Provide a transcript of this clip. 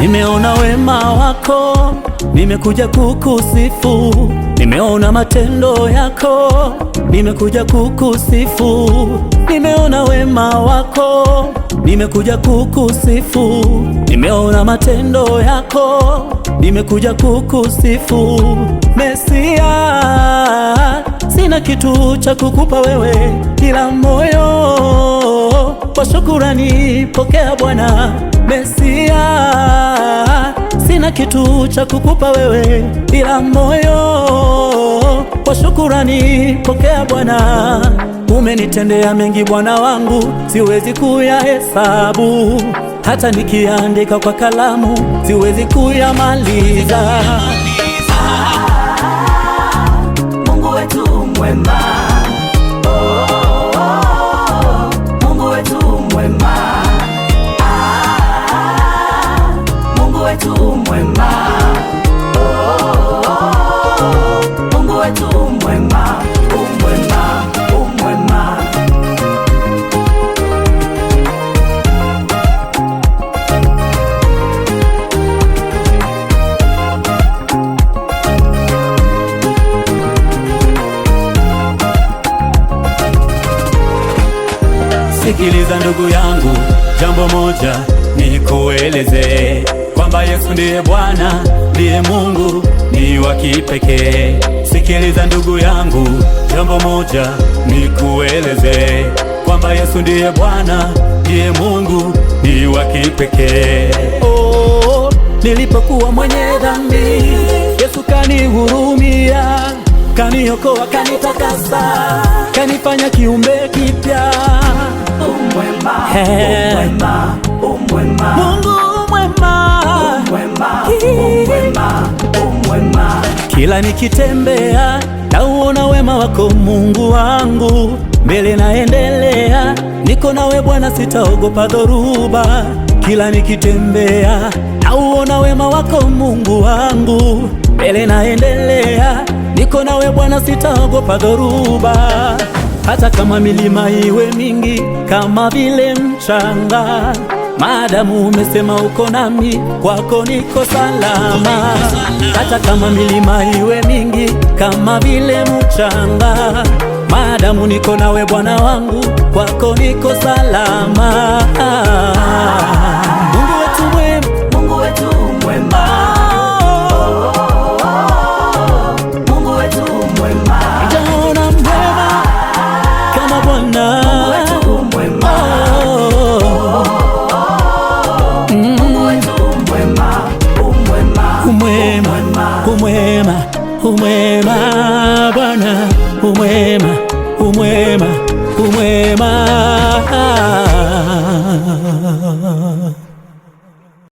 Nimeona wema wako, nimekuja kukusifu. Nimeona matendo yako, nimekuja kukusifu. Nimeona wema wako, nimekuja kukusifu. Nimeona matendo yako, nimekuja kukusifu. Mesia, sina kitu cha kukupa wewe, ila moyo kwa shukurani. Pokea Bwana. Mesia, sina kitu cha kukupa wewe, ila moyo kwa shukurani. Pokea Bwana. Umenitendea mengi Bwana wangu, siwezi kuyahesabu, hata nikiandika kwa kalamu siwezi kuyamaliza. Mungu wetu mwema, Mungu wetu mwema, Mungu wetu mwema, Mungu wetu mwema, umwema, umwema. Sikiliza ndugu yangu, jambo moja nikueleze, kwamba Yesu ndiye Bwana, ndiye Mungu, ni wa kipekee. Sikiliza ndugu yangu, jambo moja nikueleze, kwamba Yesu ndiye Bwana, ndiye Mungu, ni wa kipekee. Oh, nilipokuwa mwenye dhambi, Yesu kanihurumia, kaniokoa, kanitakasa, kanifanya kiumbe kipya. Umwema, umwema, umwema. Mungu mwema, Umwema, umwema, umwema. kila nikitembea nauona wema wako Mungu wangu. Mbele naendelea, niko nawe Bwana, sitaogopa dhoruba. Kila nikitembea nauona wema wako Mungu wangu. Mbele naendelea, niko nawe Bwana, sitaogopa dhoruba. Hata kama milima iwe mingi kama vile mchanga, maadamu umesema uko nami, kwako niko salama. Hata kama milima iwe mingi kama vile mchanga, maadamu niko nawe Bwana wangu, kwako niko salama. Mungu wetu mwema, Mungu wetu mwema, Mungu wetu mwema. sijaona mwema kama Bwana. Mungu wetu mwema, Mungu wetu mwema, umwema, Umwema, umwema, umwema Bwana, umwema, umwema, umwema.